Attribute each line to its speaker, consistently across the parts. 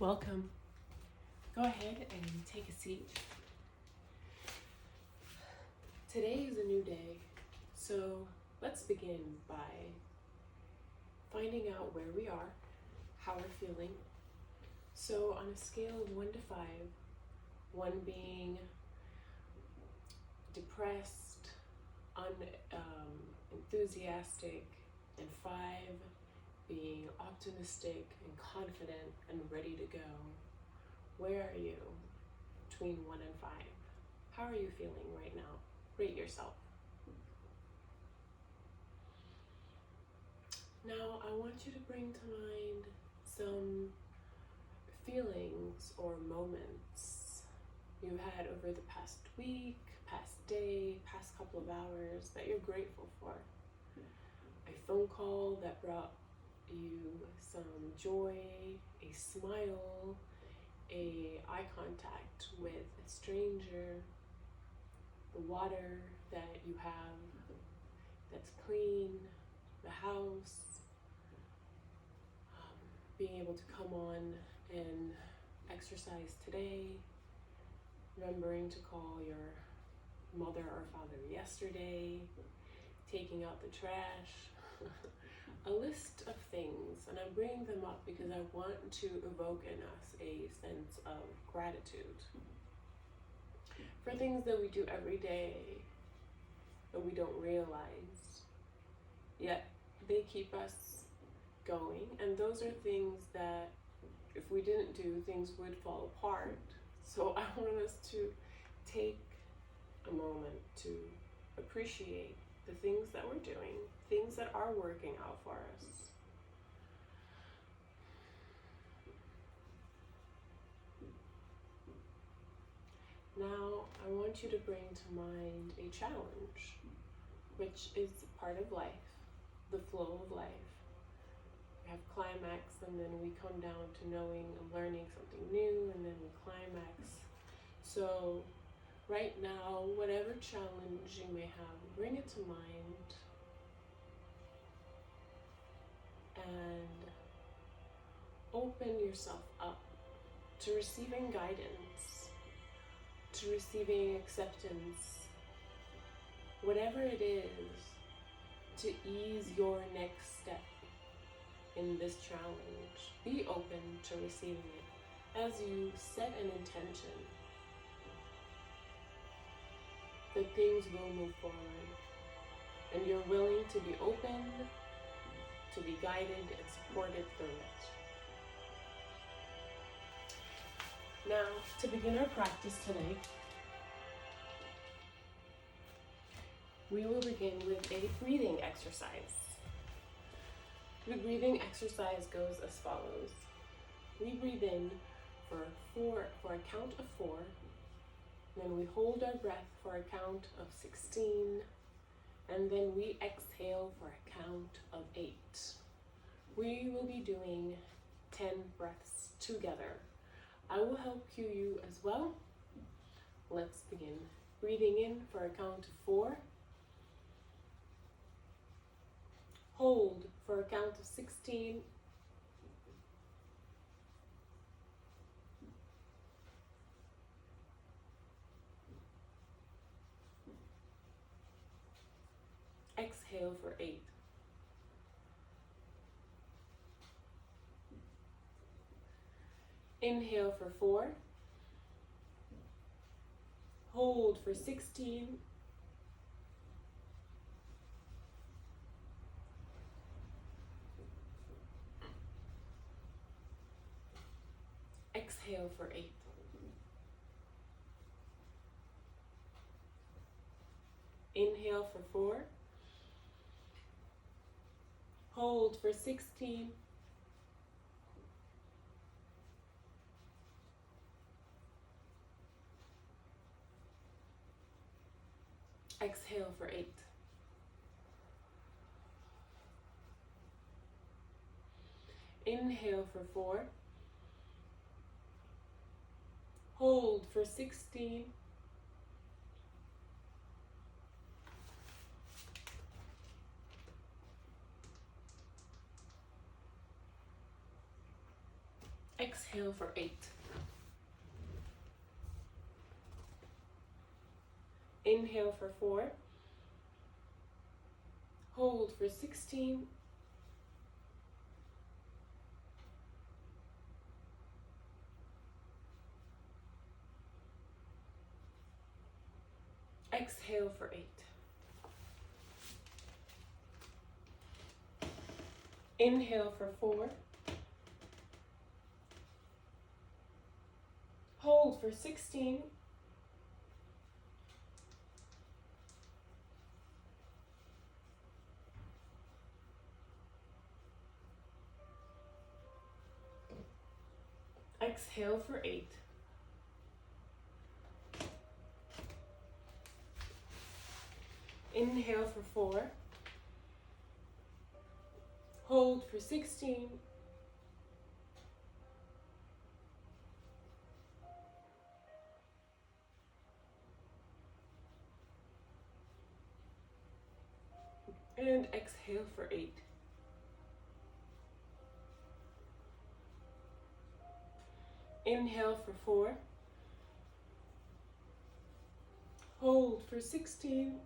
Speaker 1: Welcome. Go ahead and take a seat. Today is a new day, so let's begin by finding out where we are, how we're feeling. So on a scale of 1 to 5, 1 being depressed, enthusiastic, and 5 being optimistic and confident and ready to go. Where are you between 1 and 5? How are you feeling right now? Rate yourself. Now I want you to bring to mind some feelings or moments you had over the past week, past day, past couple of hours that you're grateful for. A phone call that brought you some joy, a smile, a eye contact with a stranger, the water that you have that's clean, the house, being able to come on and exercise today, remembering to call your mother or father yesterday, taking out the trash, a list of things. And I'm bringing them up because I want to evoke in us a sense of gratitude for things that we do every day that we don't realize, yet they keep us going. And those are things that if we didn't do, things would fall apart. So I want us to take a moment to appreciate the things that we're doing, things that are working out for us. Now, I want you to bring to mind a challenge, which is part of life, the flow of life. We have climax, and then we come down to knowing and learning something new, and then we climax. So right now, whatever challenge you may have, bring it to mind and open yourself up to receiving guidance, to receiving acceptance, whatever it is, to ease your next step in this challenge. Be open to receiving it as you set an intention that things will move forward, and you're willing to be open, to be guided and supported through it. Now, to begin our practice today, we will begin with a breathing exercise. The breathing exercise goes as follows. We breathe in for a count of 4, then we hold our breath for a count of 16, and then we exhale for a count of 8. We will be doing 10 breaths together. I will help cue you as well. Let's begin. Breathing in for a count of 4. Hold for a count of 16. Exhale for 8. Inhale for 4. Hold for 16. Exhale for 8. Inhale for 4. Hold for 16. Exhale for 8. Inhale for 4. Hold for 16. Exhale exhale for 8. Inhale for 4. Hold for 16. Exhale for 8. Inhale for 4. Hold for 16. Exhale for 8. Inhale for 4. Hold for 16. And exhale for 8. Inhale for 4. Hold for 16.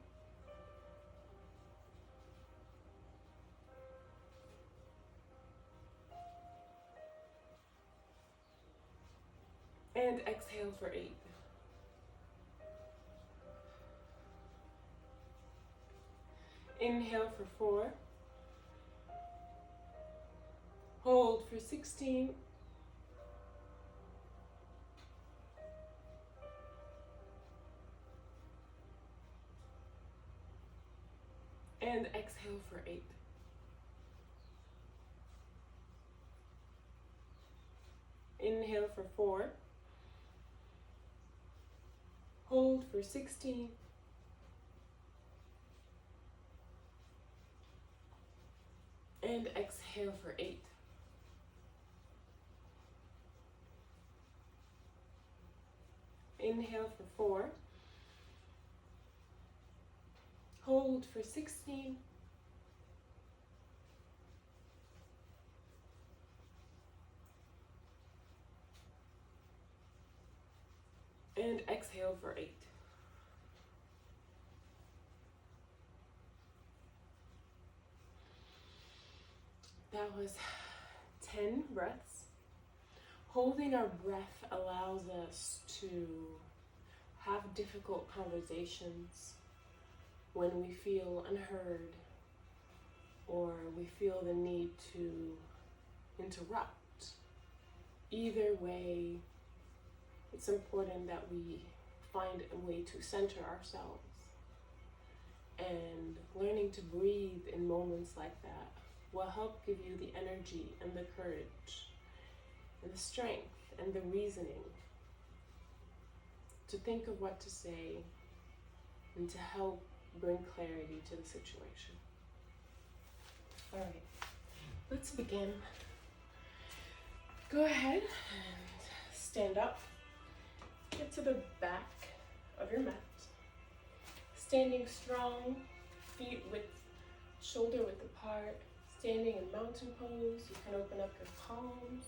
Speaker 1: And exhale for 8. Inhale for 4. Hold for 16. And exhale for 8. Inhale for 4. Hold for 16. And exhale for 8. Inhale for 4. Hold for 16. And exhale for 8. That was 10 breaths. Holding our breath allows us to have difficult conversations when we feel unheard or we feel the need to interrupt. Either way, it's important that we find a way to center ourselves. And learning to breathe in moments like that will help give you the energy and the courage and the strength and the reasoning to think of what to say and to help bring clarity to the situation. All right, let's begin. Go ahead and stand up. Get to the back of your mat. Standing strong, feet width, shoulder width apart. Standing in mountain pose, you can open up your palms.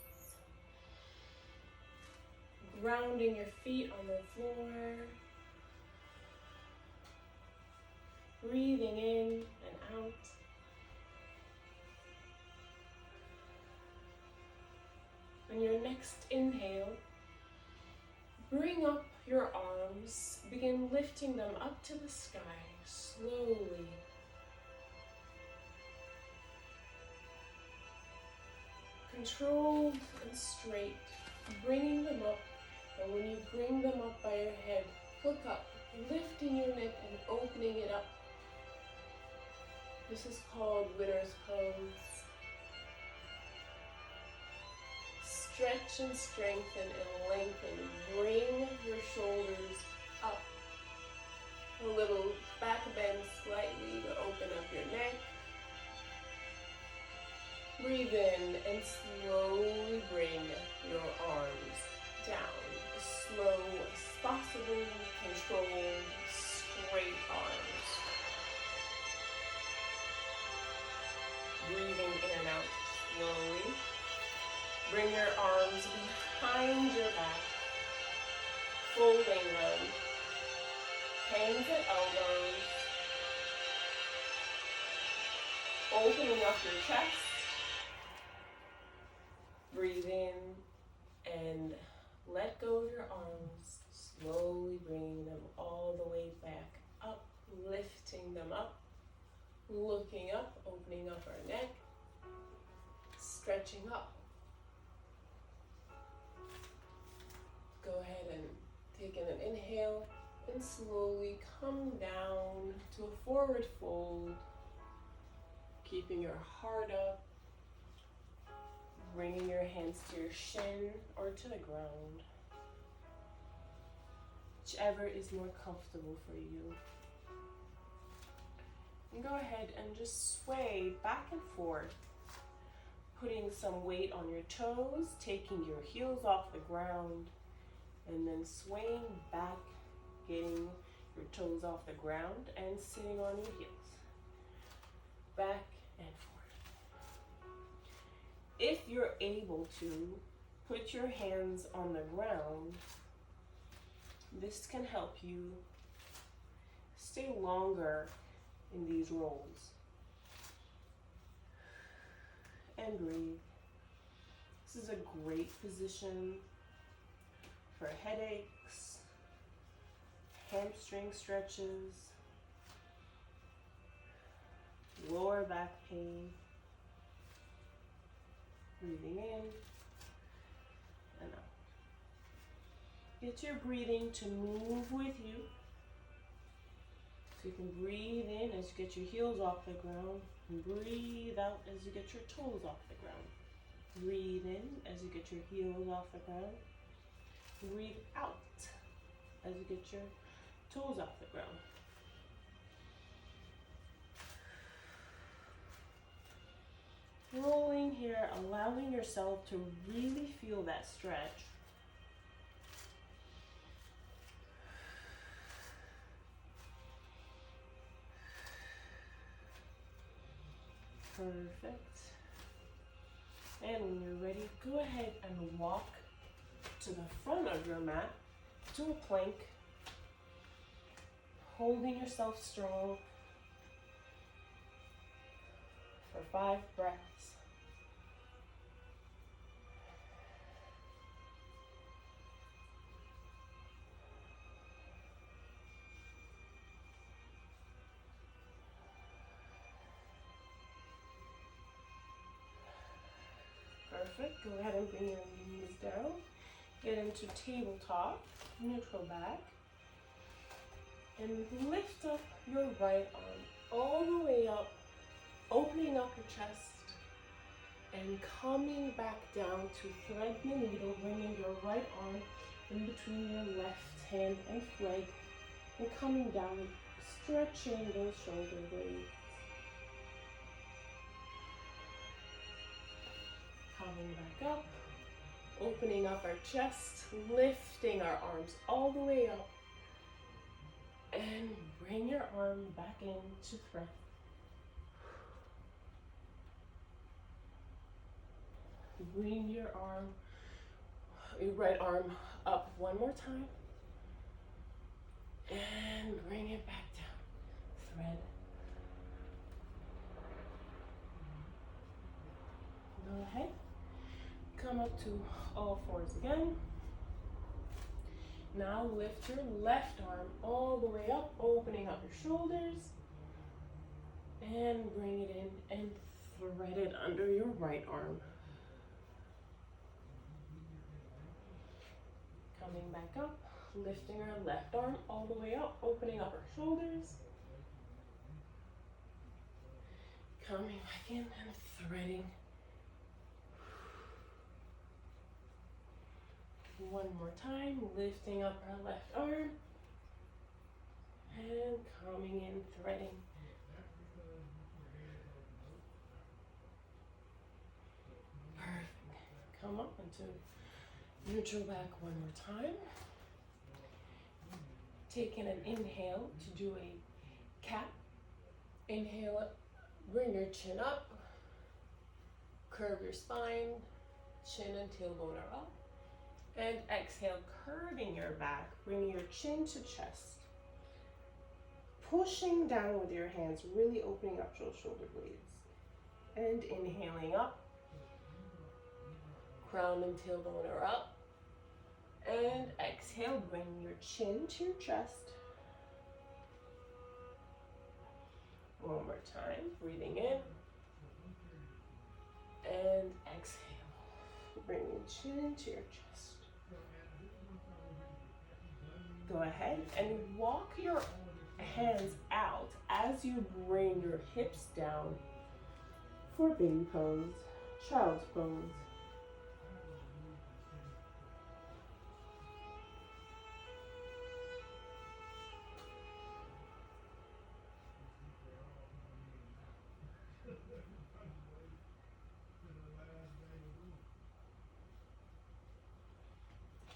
Speaker 1: Grounding your feet on the floor. Breathing in and out. On your next inhale, bring up your arms. Begin lifting them up to the sky slowly. Controlled and straight, bringing them up. And when you bring them up by your head, look up, lifting your neck and opening it up. This is called winner's pose. Stretch and strengthen and lengthen. Bring your shoulders up. A little back bend slightly to open up your neck. Breathe in and slowly bring your arms down. As slow as possible, controlled, straight arms. Breathing in and out slowly. Bring your arms behind your back, folding them, hands and elbows, opening up your chest, breathe in and let go of your arms, slowly bringing them all the way back up, lifting them up, looking up, opening up our neck, stretching up. Go ahead and take in an inhale and slowly come down to a forward fold, keeping your heart up, bringing your hands to your shin or to the ground, whichever is more comfortable for you. And go ahead and just sway back and forth, putting some weight on your toes, taking your heels off the ground, and then swaying back, getting your toes off the ground and sitting on your heels. Back and forth. If you're able to, put your hands on the ground. This can help you stay longer in these rolls. And breathe. This is a great position for headaches, hamstring stretches, lower back pain. Breathing in and out. Get your breathing to move with you. So you can breathe in as you get your heels off the ground, and breathe out as you get your toes off the ground. Breathe in as you get your heels off the ground. Breathe out as you get your toes off the ground. Rolling here, allowing yourself to really feel that stretch. Perfect. And when you're ready, go ahead and walk to the front of your mat to a plank, holding yourself strong for 5 breaths. Perfect. Go ahead and bring your knees down. Get into tabletop, neutral back. And lift up your right arm all the way up, opening up your chest and coming back down to thread the needle, bringing your right arm in between your left hand and thread and coming down, stretching those shoulder blades. Coming back up, opening up our chest, lifting our arms all the way up, and bring your arm back into thread. Bring your right arm up one more time, and bring it back down. Thread. Go ahead. Come up to all fours again. Now lift your left arm all the way up, opening up your shoulders, and bring it in and thread it under your right arm. Coming back up, lifting our left arm all the way up, opening up our shoulders. Coming back in and threading. One more time, lifting up our left arm and coming in, threading. Perfect. Come up into neutral back one more time. Taking an inhale to do a cat. Inhale, bring your chin up, curve your spine, chin and tailbone are up. And exhale, curving your back, bringing your chin to chest. Pushing down with your hands, really opening up those shoulder blades. And inhaling up. Crown and tailbone are up. And exhale, bring your chin to your chest. One more time, breathing in. And exhale, bring your chin to your chest. Go ahead and walk your hands out as you bring your hips down for baby pose, child's pose.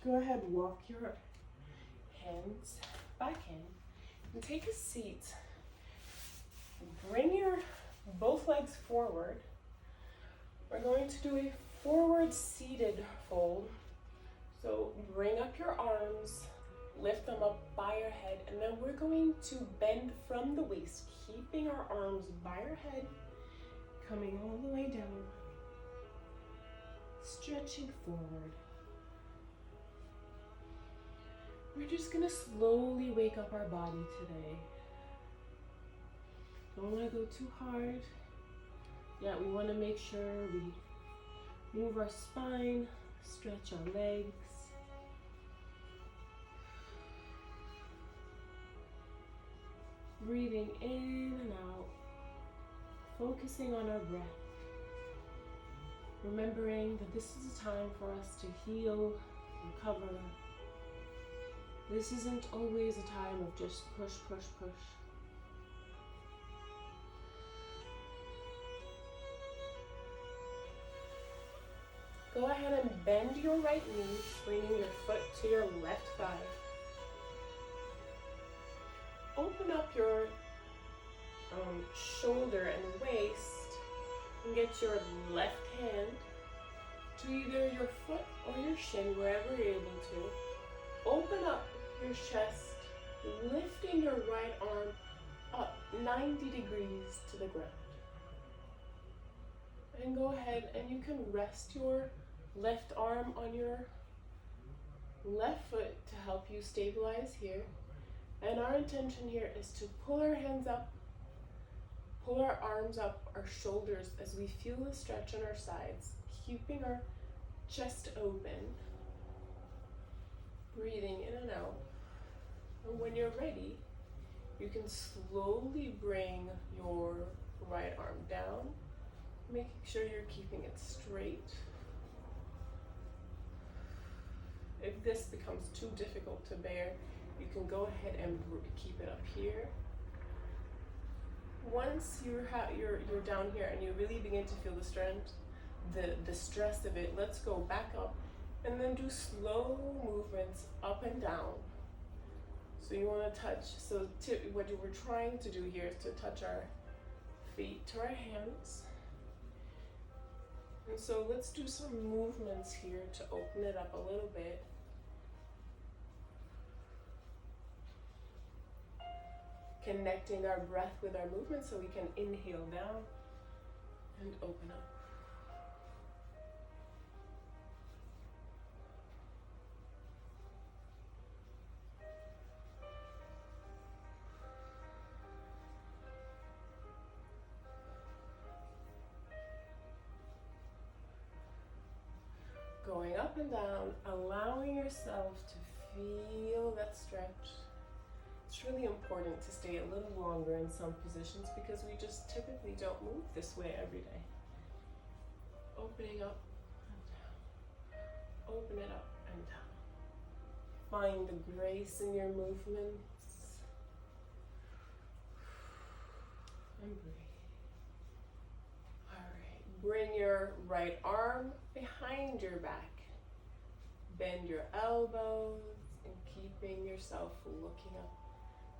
Speaker 1: Go ahead, walk your hands back in and take a seat. Bring your both legs forward. We're going to do a forward seated fold. So bring up your arms, lift them up by your head, and then we're going to bend from the waist, keeping our arms by your head, coming all the way down, stretching forward. We're just gonna slowly wake up our body today. Don't wanna go too hard. Yeah, we wanna make sure we move our spine, stretch our legs. Breathing in and out, focusing on our breath. Remembering that this is a time for us to heal, recover. This isn't always a time of just push, push, push. Go ahead and bend your right knee, bringing your foot to your left thigh. Open up your shoulder and waist and get your left hand to either your foot or your shin, wherever you're able to. Open up your chest, lifting your right arm up 90 degrees to the ground. And go ahead and you can rest your left arm on your left foot to help you stabilize here. And our intention here is to pull our hands up, pull our arms up, our shoulders as we feel the stretch on our sides, keeping our chest open. Breathing in and out. And when you're ready, you can slowly bring your right arm down, making sure you're keeping it straight. If this becomes too difficult to bear, you can go ahead and keep it up here. Once you're down here and you really begin to feel the strength, the stress of it, let's go back up and then do slow movements up and down. So you want to touch, what we're trying to do here is to touch our feet to our hands. And so let's do some movements here to open it up a little bit. Connecting our breath with our movement so we can inhale down and open up. Going up and down, allowing yourself to feel that stretch. It's really important to stay a little longer in some positions because we just typically don't move this way every day. Opening up and down. Open it up and down. Find the grace in your movements. And breathe. All right. Bring your right arm behind your back. Bend your elbows and keeping yourself looking up.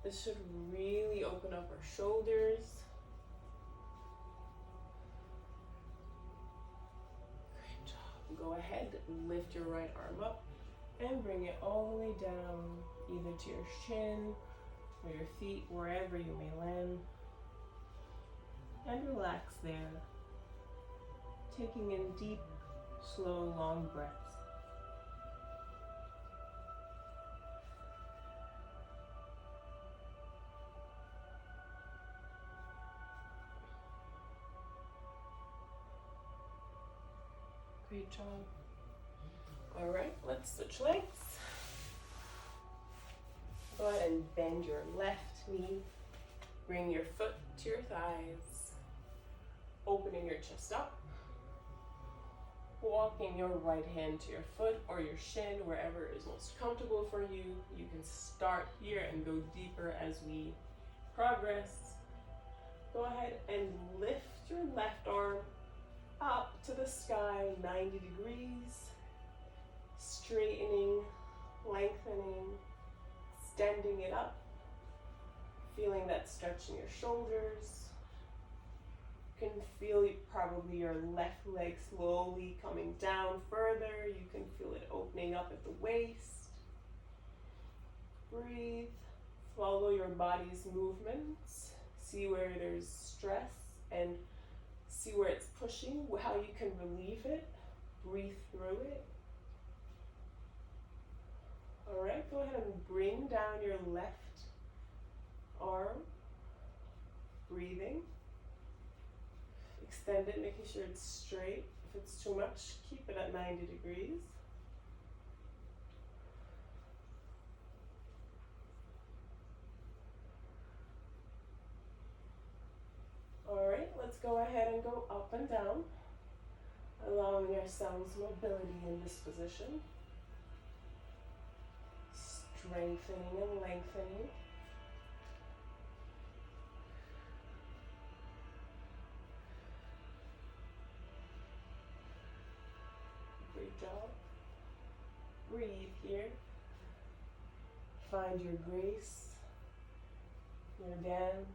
Speaker 1: This should really open up our shoulders. Great job. Go ahead, lift your right arm up, And bring it all the way down, either to your shin or your feet, wherever you may land. And relax there, taking in deep, slow, long breaths. Great job. All right, let's switch legs. Go ahead and bend your left knee. Bring your foot to your thighs. Opening your chest up. Walking your right hand to your foot or your shin, wherever is most comfortable for you. You can start here and go deeper as we progress. Go ahead and lift your left arm up to the sky, 90 degrees. Straightening, lengthening, extending it up. Feeling that stretch in your shoulders. You can feel probably your left leg slowly coming down further. You can feel it opening up at the waist. Breathe. Follow your body's movements. See where there's stress and see where it's pushing, how you can relieve it. Breathe through it. All right, go ahead and bring down your left arm. Breathing. Extend it, making sure it's straight. If it's too much, keep it at 90 degrees. All right, let's go ahead and go up and down, allowing ourselves mobility in this position. Strengthening and lengthening. Great job. Breathe here. Find your grace, your dance.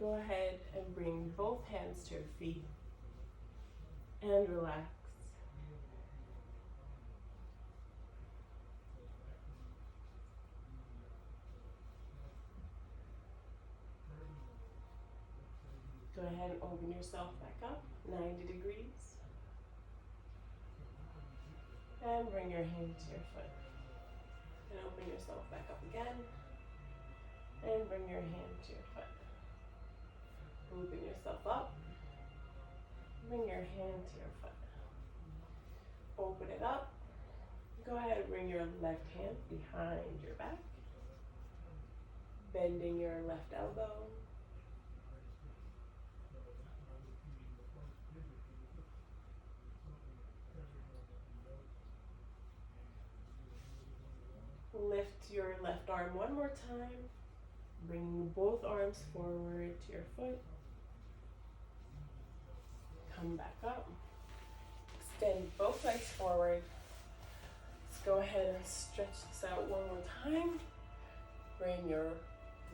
Speaker 1: Go ahead and bring both hands to your feet and relax. Go ahead and open yourself back up, 90 degrees. And bring your hand to your foot. And open yourself back up again. And bring your hand to your foot. Open yourself up. Bring your hand to your foot. Open it up. Go ahead and bring your left hand behind your back. Bending your left elbow. Lift your left arm one more time. Bring both arms forward to your foot. Come back up. Extend both legs forward. Let's go ahead and stretch this out one more time.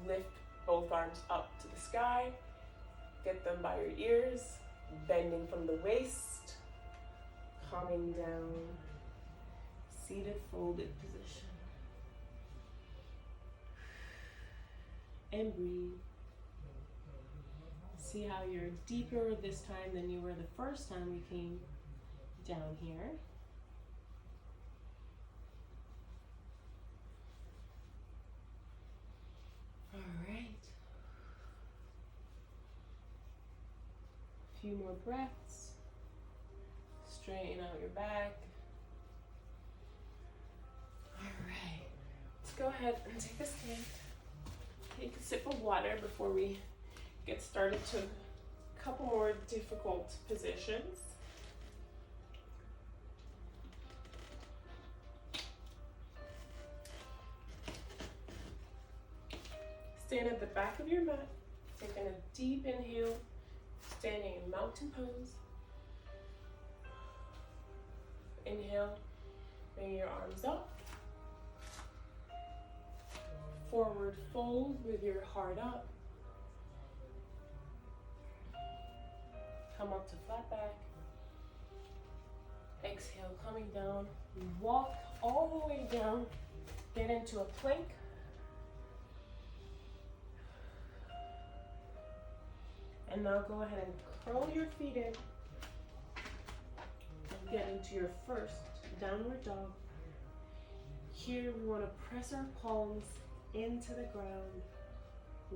Speaker 1: Lift both arms up to the sky. Get them by your ears. Bending from the waist. Coming down. Seated folded position. And breathe. See how you're deeper this time than you were the first time we came down here. All right. A few more breaths. Straighten out your back. All right. Let's go ahead and take a stand. Take a sip of water before we get started to a couple more difficult positions. Stand at the back of your mat, taking a deep inhale, standing in mountain pose. Inhale, Bring your arms up. Forward fold with your heart up. Come up to flat back. Exhale, coming down. Walk all the way down. Get into a plank. And now go ahead and curl your feet in. And get into your first downward dog. Here we want to press our palms into the ground,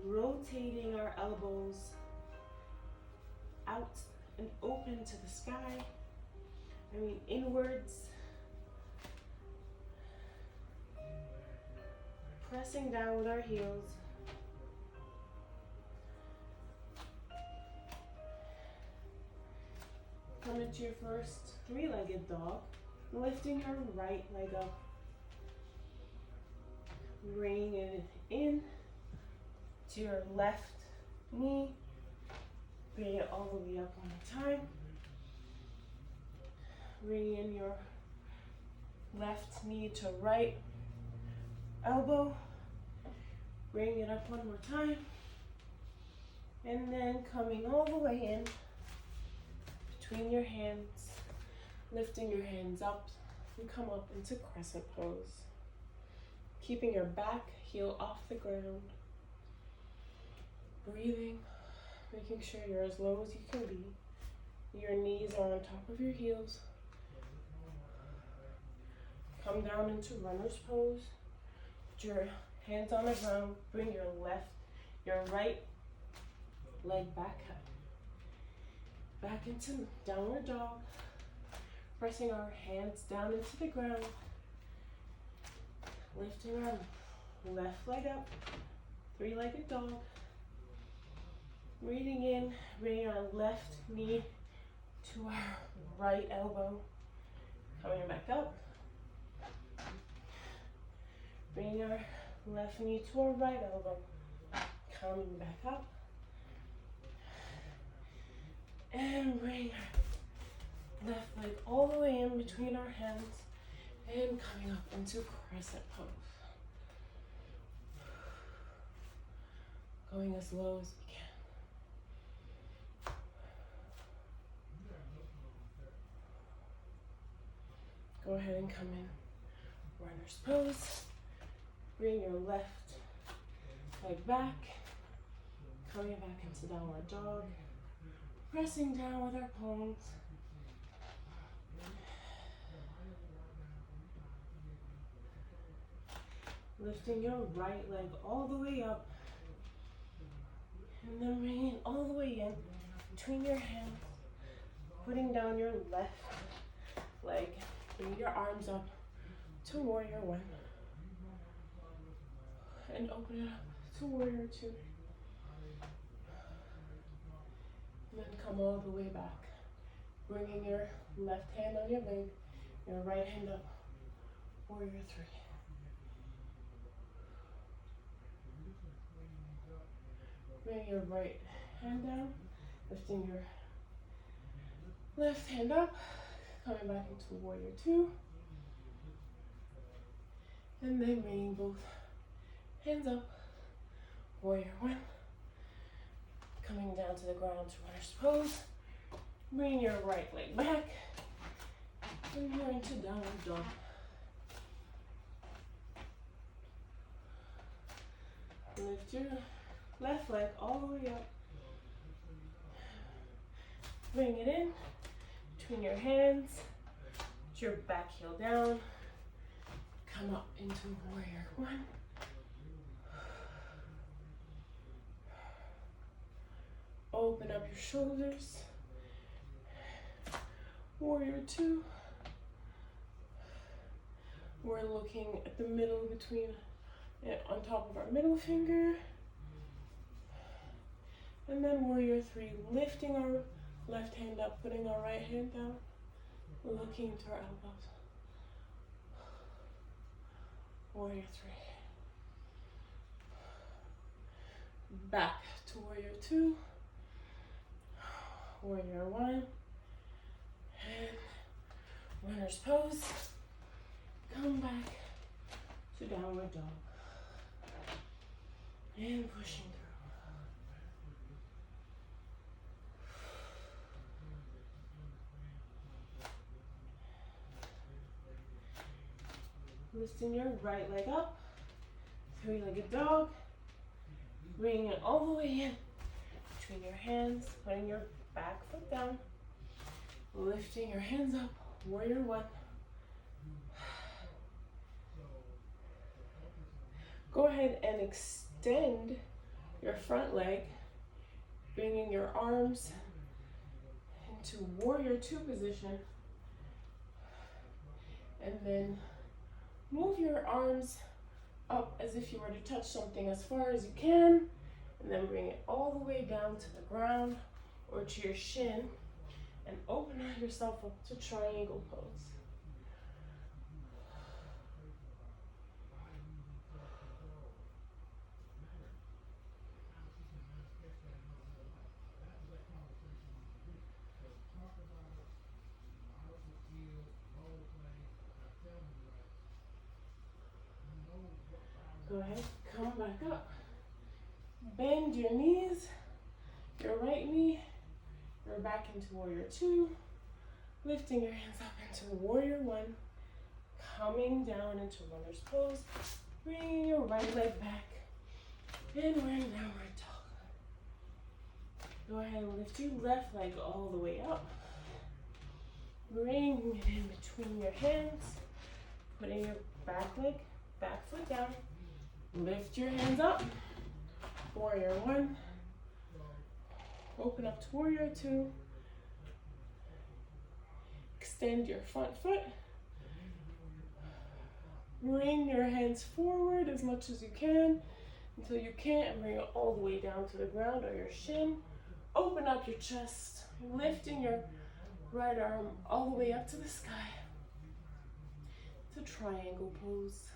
Speaker 1: rotating our elbows out and open to the sky. Inwards. Pressing down with our heels. Come into your first three-legged dog, lifting your right leg up. Bringing it in to your left knee. Bring it all the way up one more time. Bring in your left knee to right elbow. Bring it up one more time. And then coming all the way in between your hands, lifting your hands up and come up into crescent pose. Keeping your back heel off the ground. Breathing, making sure you're as low as you can be. Your knees are on top of your heels. Come down into runner's pose. Put your hands on the ground. Bring your right leg back into downward dog. Pressing our hands down into the ground. Lifting our left leg up, three-legged dog. Breathing in, bringing our left knee to our right elbow. Coming back up. Bringing our left knee to our right elbow. Coming back up. And bring our left leg all the way in between our hands. And coming up into crescent pose. Going as low as we can. Go ahead and come in runner's pose. Bring your left leg back. Coming back into downward dog. Pressing down with our palms. Lifting your right leg all the way up. And then bringing it all the way in between your hands. Putting down your left leg. Bring your arms up to warrior one. And open it up to warrior two. And then come all the way back. Bringing your left hand on your leg. Your right hand up. Warrior three. Bring your right hand down, lifting your left hand up, coming back into warrior two. And then bringing both hands up, warrior one. Coming down to the ground to runner's pose. Bring your right leg back, and you're into downward dog. Lift your left leg all the way up. Bring it in between your hands. Put your back heel down. Come up into warrior one. Open up your shoulders. Warrior two. We're looking at the middle between, on top of our middle finger. And then warrior three, lifting our left hand up, putting our right hand down, looking to our elbows. Warrior three. Back to warrior two. Warrior one. And runner's pose. Come back to downward dog. And pushing through. Lifting your right leg up. Three-legged dog. Bringing it all the way in between your hands. Putting your back foot down. Lifting your hands up. Warrior one. Go ahead and extend your front leg, bringing your arms into warrior two position, and then move your arms up as if you were to touch something as far as you can, and then bring it all the way down to the ground or to your shin, and open yourself up to triangle pose. Go ahead, come back up. Bend your knees, your right knee, you're back into warrior two. Lifting your hands up into warrior one. Coming down into runner's pose. Bringing your right leg back. And we're in downward dog. Go ahead and lift your left leg all the way up. Bringing it in between your hands. Putting your back foot down. Lift your hands up. Warrior one. Open up to warrior two. Extend your front foot. Bring your hands forward as much as you can until you can't, and bring it all the way down to the ground or your shin. Open up your chest, lifting your right arm all the way up to the sky. It's a triangle pose.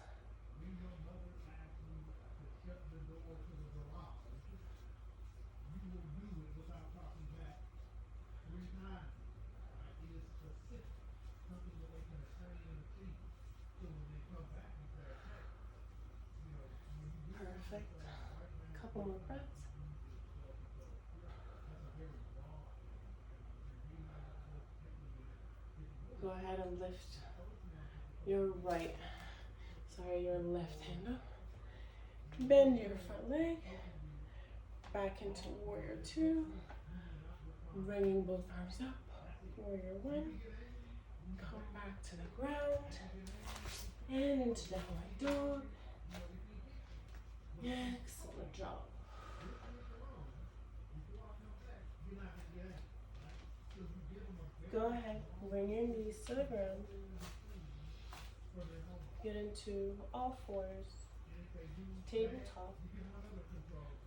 Speaker 1: Perfect. Couple more breaths. Go ahead and lift your your left hand up. Bend your front leg. Back into warrior two. Bringing both arms up. Warrior one. Come back to the ground. And into downward dog. Excellent job. Go ahead, bring your knees to the ground. Get into all fours, tabletop.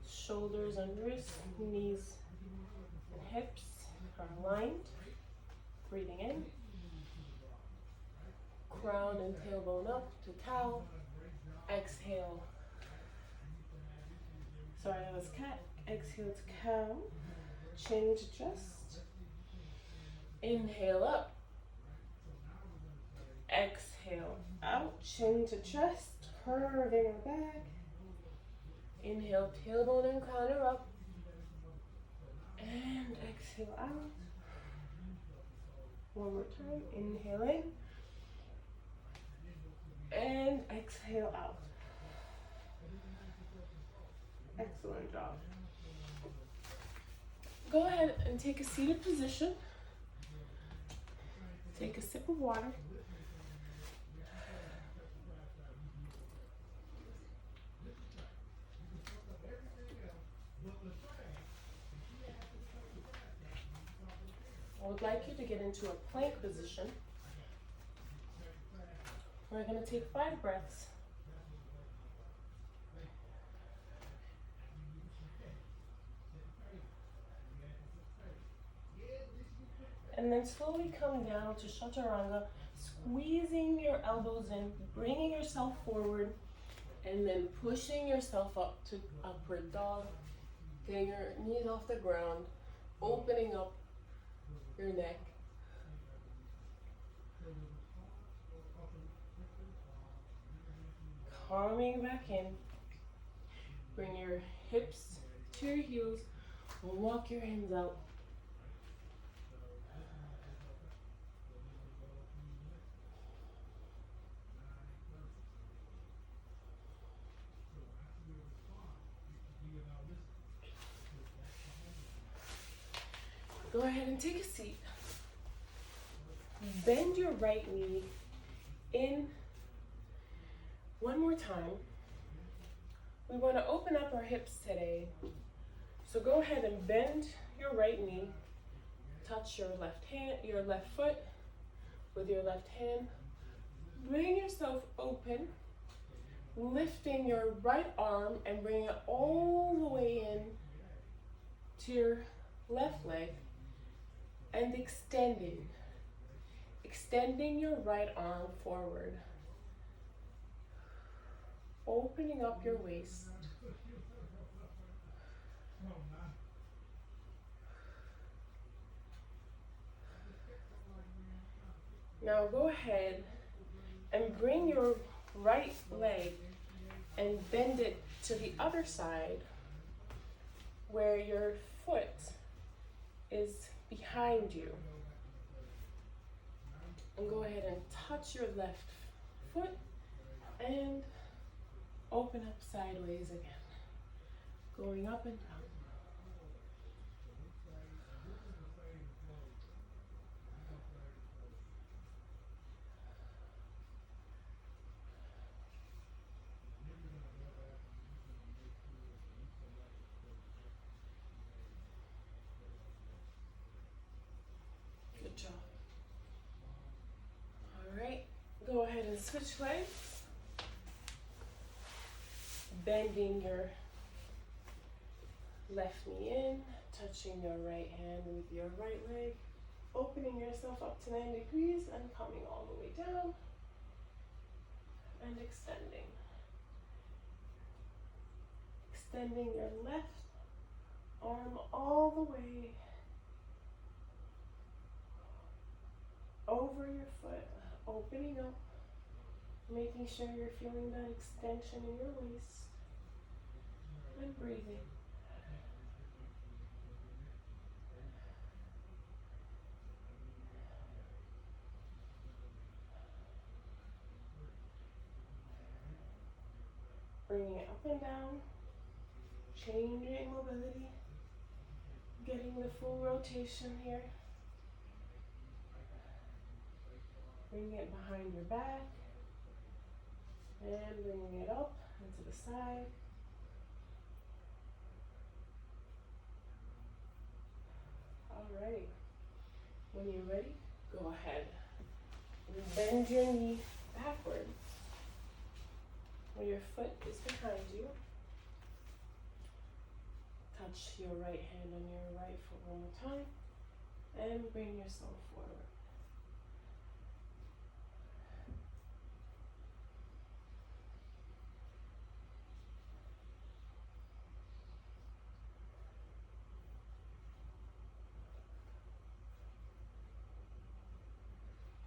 Speaker 1: Shoulders and wrists, knees and hips are aligned. Breathing in. Crown and tailbone up to cow. Exhale. Sorry, that was cat. Exhale to cow. Chin to chest. Inhale up. Exhale out. Chin to chest. Curving our back. Inhale, tailbone and crown are up. And exhale out. One more time. Inhale in. And exhale out. Excellent job. Go ahead and take a seated position. Take a sip of water. I would like you to get into a plank position. We're going to take 5 breaths. And then slowly come down to Chaturanga, squeezing your elbows in, bringing yourself forward, and then pushing yourself up to upward dog. Getting your knees off the ground, opening up your neck. calming back in. Bring your hips to your heels and walk your hands out. Go ahead and take a seat. Bend your right knee in one more time. We want to open up our hips today. So go ahead and bend your right knee. Touch your left foot with your left hand. Bring yourself open, lifting your right arm and bring it all the way in to your left leg and extending your right arm forward, opening up your waist. Now go ahead and bring your right leg and bend it to the other side where your foot is behind you. And go ahead and touch your left foot and open up sideways again, going up and down. Good job. All right, go ahead and switch legs. Bending your left knee in, touching your right hand with your right leg, opening yourself up to 9 degrees and coming all the way down and extending. Extending your left arm all the way over your foot, opening up, making sure you're feeling that extension in your waist and breathing. Bringing it up and down, changing mobility, getting the full rotation here. Bringing it behind your back and bringing it up and to the side. All right, when you're ready, go ahead and bend your knee backwards where your foot is behind you. Touch your right hand on your right foot one more time and bring yourself forward.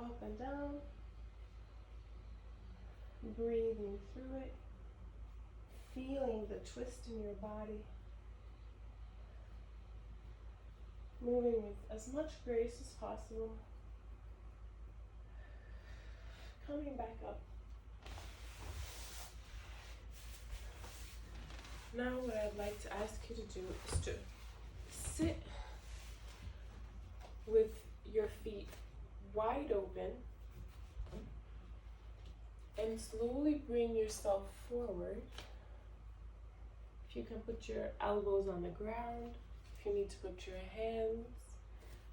Speaker 1: Up and down, breathing through it, feeling the twist in your body, moving with as much grace as possible, coming back up. Now what I'd like to ask you to do is to sit with your feet wide open and slowly bring yourself forward. If you can put your elbows on the ground, if you need to put your hands.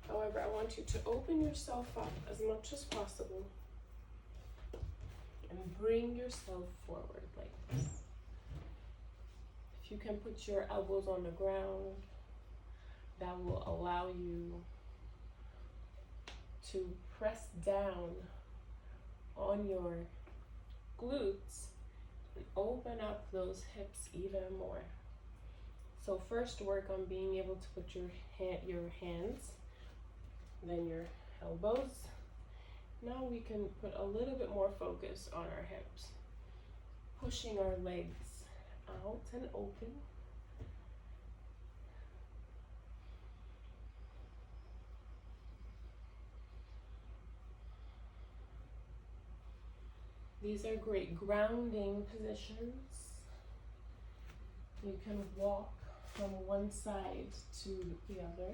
Speaker 1: However, I want you to open yourself up as much as possible and bring yourself forward like this. If you can put your elbows on the ground, that will allow you to press down on your glutes and open up those hips even more. So first work on being able to put your hands, then your elbows. Now we can put a little bit more focus on our hips. pushing our legs out and open. These are great grounding positions. You can walk from one side to the other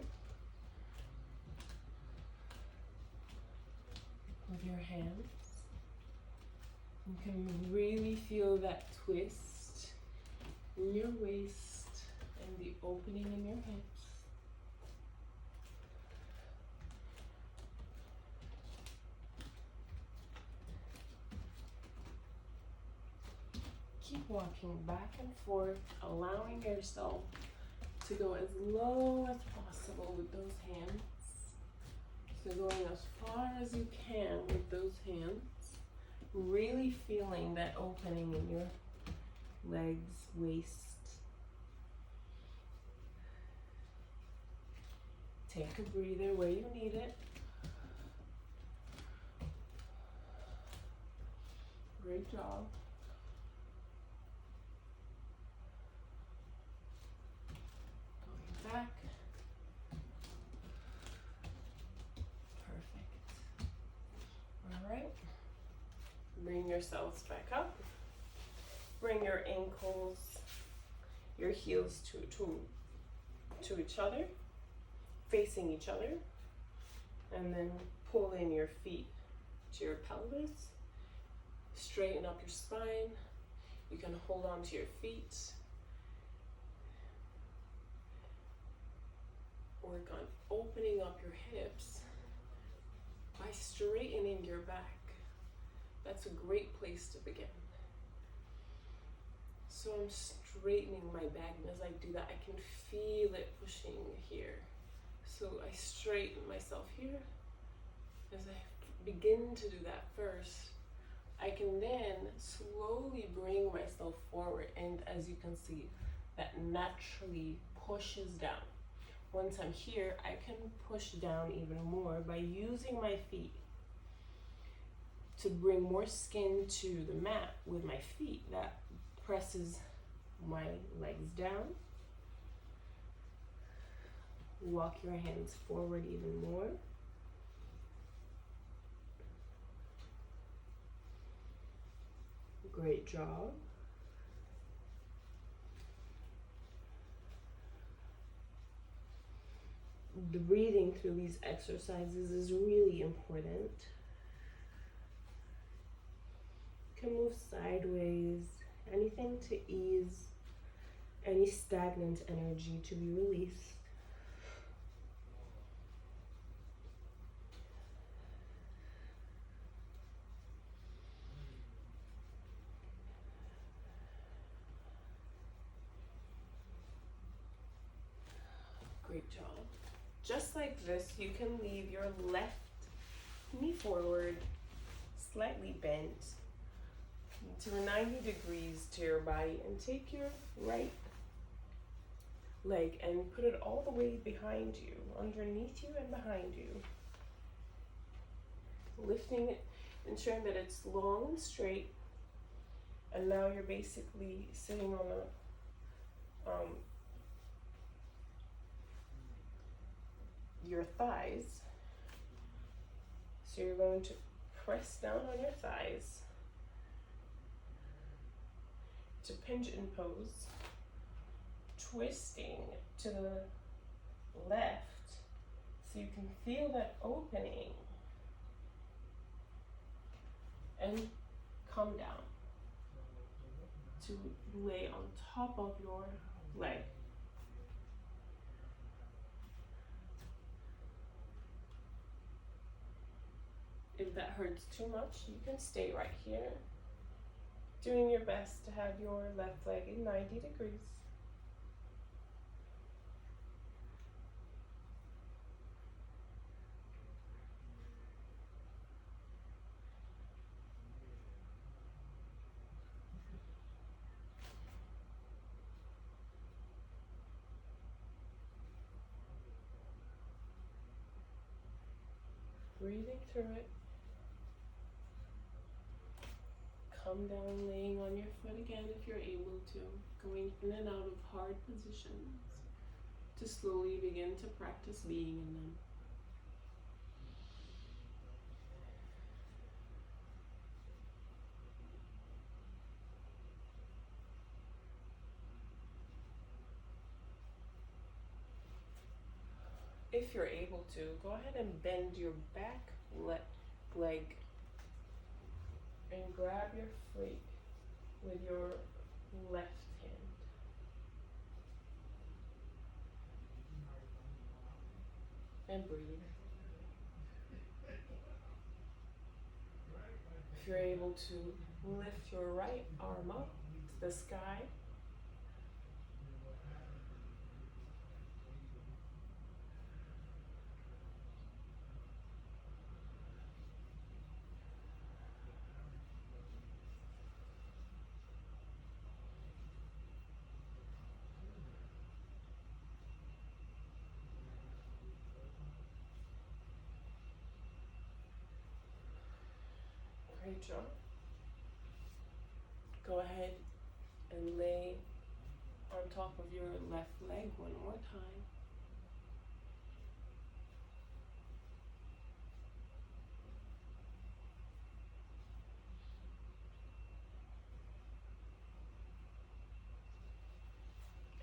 Speaker 1: with your hands. You can really feel that twist in your waist and the opening in your hips. Keep walking back and forth, allowing yourself to go as low as possible with those hands. So going as far as you can with those hands, really feeling that opening in your legs, waist. Take a breather where you need it. Great job. Going back. Perfect. All right. Bring yourselves back up. Bring your ankles, your heels to each other, facing each other, and then pull in your feet to your pelvis. Straighten up your spine. You can hold on to your feet. Work on opening up your hips by straightening your back. That's a great place to begin. So I'm straightening my back, and as I do that, I can feel it pushing here. So I straighten myself here. As I begin to do that first, I can then slowly bring myself forward, and as you can see, that naturally pushes down. Once I'm here, I can push down even more by using my feet to bring more skin to the mat with my feet. That presses my legs down. Walk your hands forward even more. Great job. The breathing through these exercises is really important. You can move sideways, anything to ease any stagnant energy to be released. Great job. Just like this, you can leave your left knee forward, slightly bent to 90 degrees to your body, and take your right leg and put it all the way behind you, underneath you and behind you. Lifting it, ensuring that it's long and straight, and now you're basically sitting on your thighs. So you're going to press down on your thighs to pigeon pose, twisting to the left so you can feel that opening, and come down to lay on top of your leg. If that hurts too much, you can stay right here, doing your best to have your left leg in 90 degrees. Breathing through it. come down, laying on your foot again if you're able to, going in and out of hard positions to slowly begin to practice being in them. If you're able to, go ahead and bend your back leg and grab your foot with your left hand. And breathe. If you're able to lift your right arm up to the sky, great job. Go ahead and lay on top of your left leg one more time.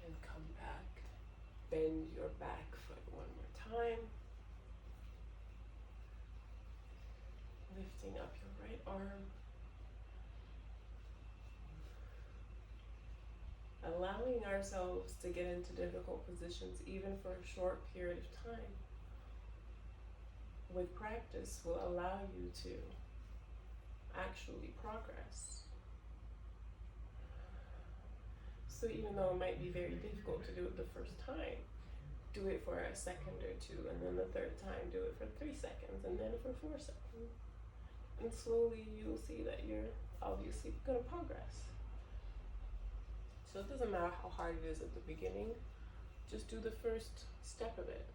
Speaker 1: And come back. Bend your back foot one more time. Lifting up your right arm. Allowing ourselves to get into difficult positions even for a short period of time with practice will allow you to actually progress. So even though it might be very difficult to do it the first time, do it for a second or two, and then the third time do it for 3 seconds, and then for 4 seconds. And slowly you'll see that you're obviously going to progress. So it doesn't matter how hard it is at the beginning, just do the first step of it.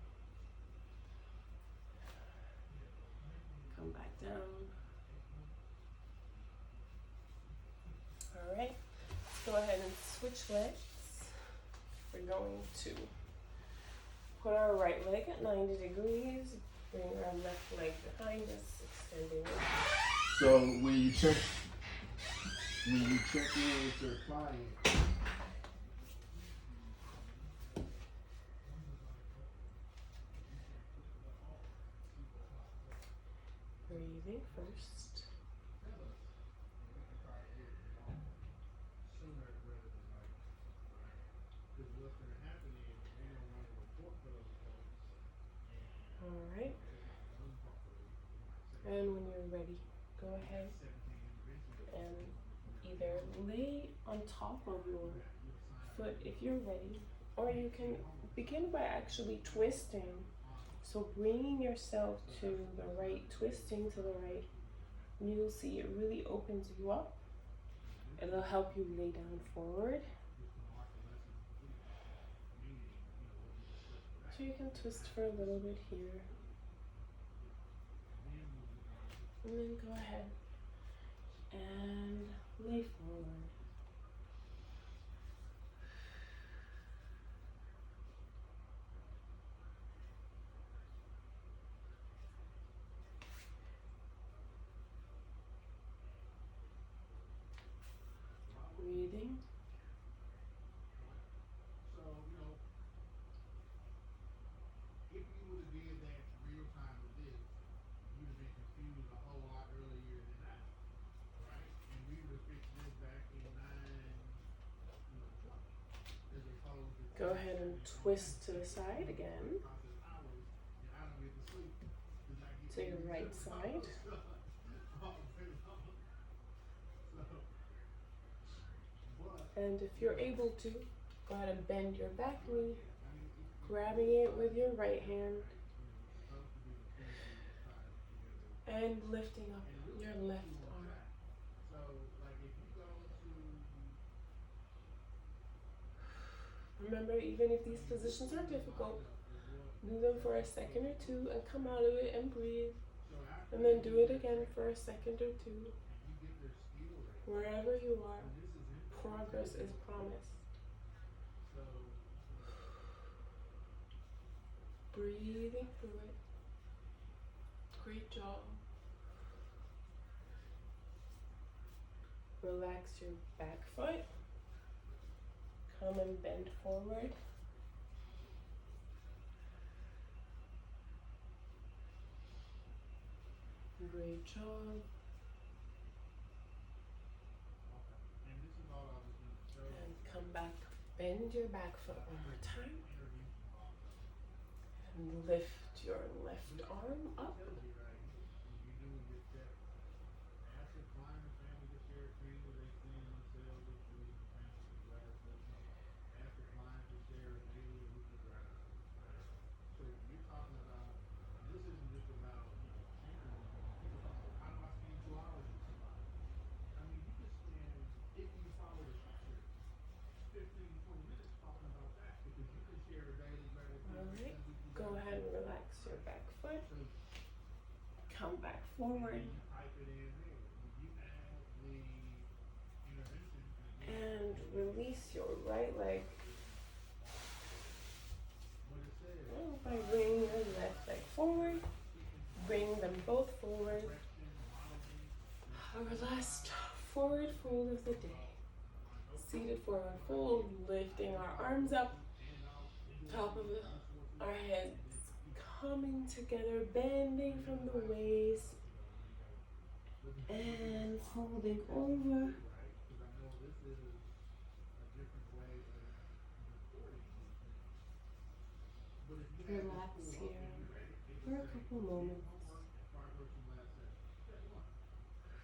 Speaker 1: Come back down. All right, let's go ahead and switch legs. We're going to put our right leg at 90 degrees, bring our left leg behind us, extending it.
Speaker 2: So when you check in with your client,
Speaker 1: breathing first. All right. And when you're ready, go ahead and either lay on top of your foot if you're ready, or you can begin by actually twisting. So bringing yourself to the right, twisting to the right, and you'll see it really opens you up. It'll help you lay down forward. So you can twist for a little bit here. And then go ahead and lay forward. Breathing.
Speaker 2: so if you would have did that real time with this, you'd have been confused a whole lot earlier than that, right? And we would have fixed this back in 9, 20, as opposed to
Speaker 1: Go ahead and twist to the side again. To your right side. And if you're able to, go ahead and bend your back knee, grabbing it with your right hand, and lifting up your left arm. Remember, even if these positions are difficult, do them for a second or two and come out of it and breathe. And then do it again for a second or two.
Speaker 2: their skill rate.
Speaker 1: Wherever you are,
Speaker 2: And this is
Speaker 1: progress is promised.
Speaker 2: So,
Speaker 1: Breathing through it. Great job. Relax your back foot. Come and bend forward. Great job.
Speaker 2: okay. And this is all I was going to show.
Speaker 1: And come back. Bend your back foot one more time.
Speaker 2: Interview tomorrow.
Speaker 1: And lift your left arm up.
Speaker 2: Tells you, right, you doing your step. Ask a client or family to share a dream where they see themselves as doing the family to grab something. Ask a client to share a daily or weekly gratitude. Right? So you're talking about, and this isn't just about, sharing. People talk about, how do I spend 2 hours with somebody? I mean, you can spend, if you follow the structure, 15 to 20 minutes talking about that because you can share a daily gratitude.
Speaker 1: All right.
Speaker 2: and weekly
Speaker 1: Go ahead and
Speaker 2: gratitude.
Speaker 1: relax your back foot.
Speaker 2: So
Speaker 1: Come back
Speaker 2: and
Speaker 1: forward.
Speaker 2: then you type it in there. You add the intervention
Speaker 1: And release your right leg.
Speaker 2: what it says.
Speaker 1: By bringing your left leg forward. Bring them both forward.
Speaker 2: Correction, modeling,
Speaker 1: Our last forward fold of the day. Seated forward fold, lifting our arms up, top of our heads coming together, bending from the waist, and folding over.
Speaker 2: right? Because I know this is a different way of recording these things. But if you have
Speaker 1: Relax
Speaker 2: this pulled up
Speaker 1: here
Speaker 2: and you're ready, it
Speaker 1: for a
Speaker 2: will say,
Speaker 1: couple moments.
Speaker 2: homework and progress from last session. Step one.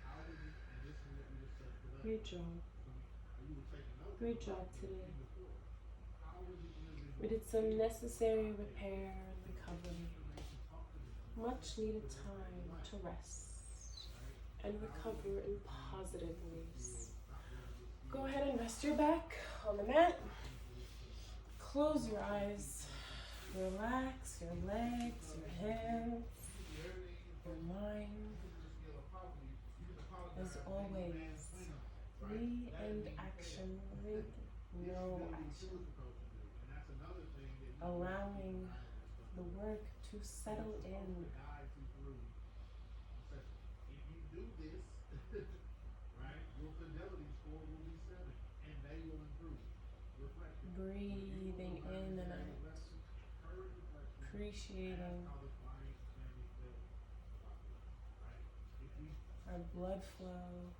Speaker 2: How was it? And this is what we discussed today.
Speaker 1: Great job.
Speaker 2: You were taking notes.
Speaker 1: Great job today.
Speaker 2: How was the individual?
Speaker 1: We did some necessary repair and recovery. Much needed time to rest and recover in positive ways. Go ahead and rest your back on the mat. Close your eyes. Relax your legs, your hands, your mind. As always, we end action with no action. Allowing the work to settle in.
Speaker 2: If you do this, right, your fidelity score will be 7 and they will improve. Reflection.
Speaker 1: Breathing in and out. Appreciating
Speaker 2: How the client and family feel about this, right? If we
Speaker 1: our blood flow,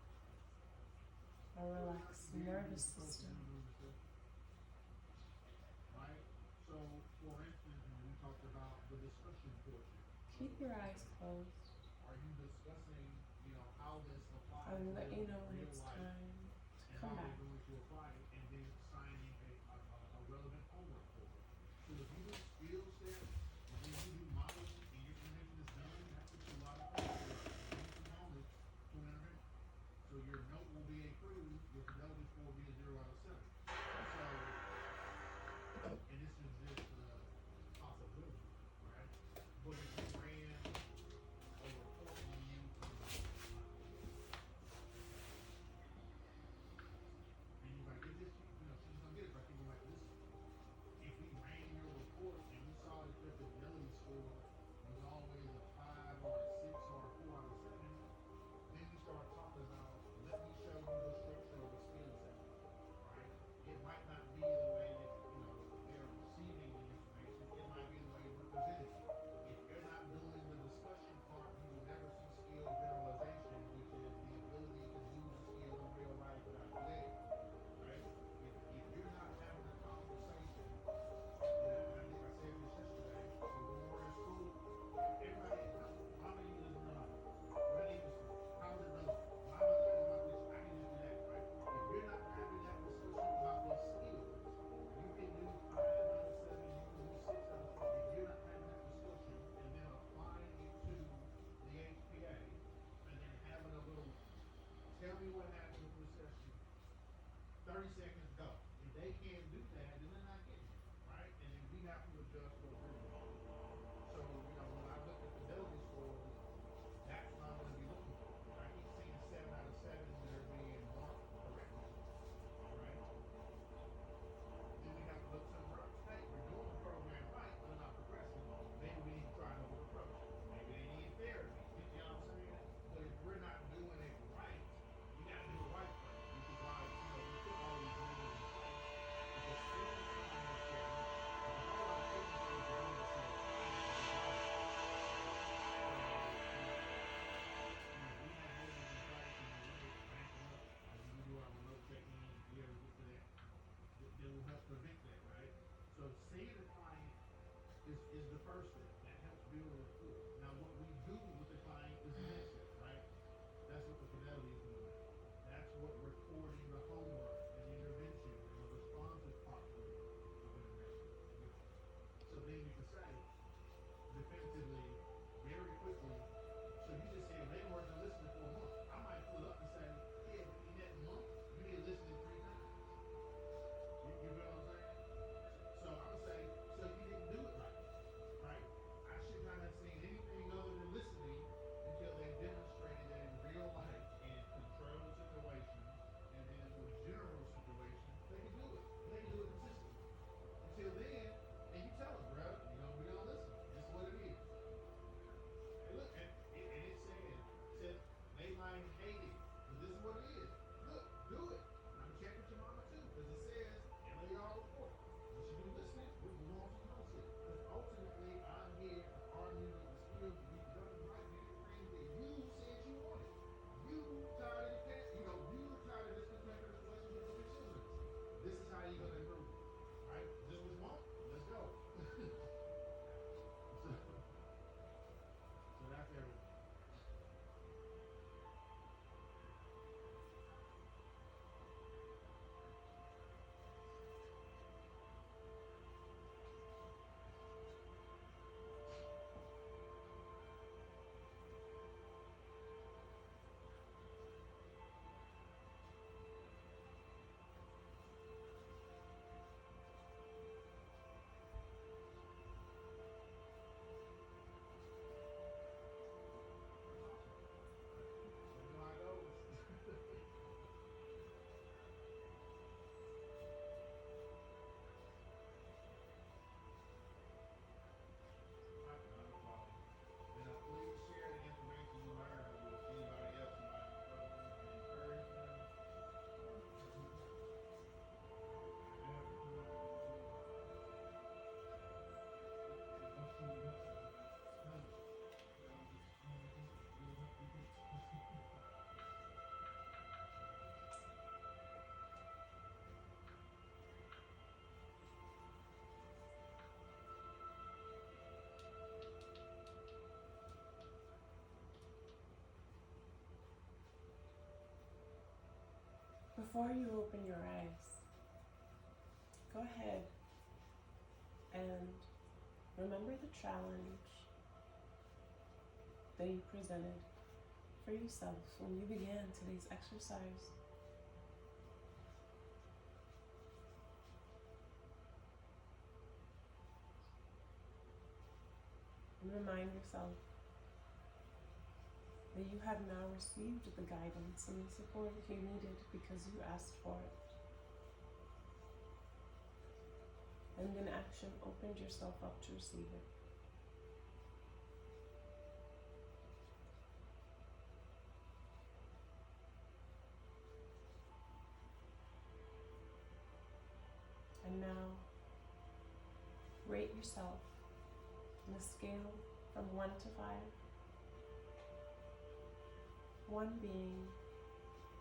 Speaker 1: our relaxed nervous system.
Speaker 2: Right? So, for instance, when we talked about the discussion portion,
Speaker 1: Keep your eyes closed.
Speaker 2: are you discussing, how this applies
Speaker 1: I will let
Speaker 2: to
Speaker 1: you know when
Speaker 2: real
Speaker 1: it's
Speaker 2: life
Speaker 1: time to
Speaker 2: and
Speaker 1: come
Speaker 2: how
Speaker 1: back.
Speaker 2: we're going to apply it, and then signing a relevant homework for it. So if you do skill set, and then you do modeling, and your intervention is done, that puts you a lot of pressure and components to an intervention. So your note will be approved, your fidelity score will be a 0 out of 7. So, and this is just a possibility, right? But if you ran a report on you from and you're like, is this, she's gonna get it, right? People are like, listen, if we ran your report and we saw that your fidelity score was always a 5 or a 6 or a 4 out of 7, then we start talking about, let me show you the structure of a skill set, right? It might not be the way that, they're receiving the information. It might be the way we're presenting it. If you're not doing the discussion part, you will never see skill generalization, which is the ability to do the skill in real life without delay, right? If you're not having a conversation, and I think I said this yesterday, but when we were in school, everybody, mama uses number. What I need to school. How's it number? Mama learning about this. I can just do that, right? If you're not having that discussion about what skills, you can do 5 out of 7, you can do 6 out of 7. If you're not having that discussion and then applying it to the HPA and then having a little, tell me what happened with this session, 30 seconds go. If they can't do that, then they're not getting it, right? And then we have to adjust what we're doing. So, when I look at fidelity scores, that's what I'm going to be looking for. If I keep seeing 7 out of 7
Speaker 1: before you open your eyes, go ahead and remember the challenge that you presented for yourself when you began today's exercise. And remind yourself that you have now received the guidance and the support you needed because you asked for it. And in action, opened yourself up to receive it. And now, rate yourself on a scale from 1 to 5. 1 being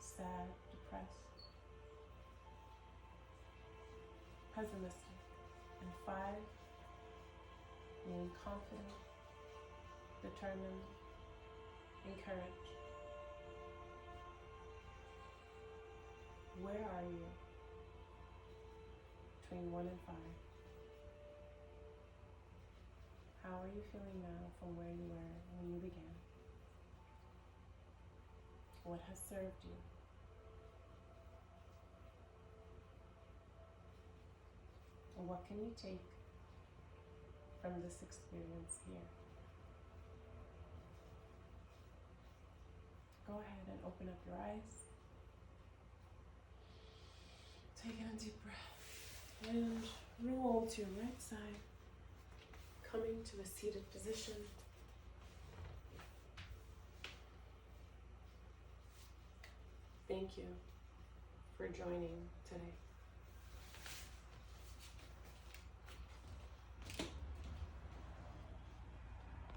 Speaker 1: sad, depressed, pessimistic, and 5 being confident, determined, encouraged. Where are you between 1 and 5? How are you feeling now from where you were when you began? What has served you? And what can you take from this experience here? Go ahead and open up your eyes. Take in a deep breath and roll to your right side, coming to a seated position. Thank you for joining today.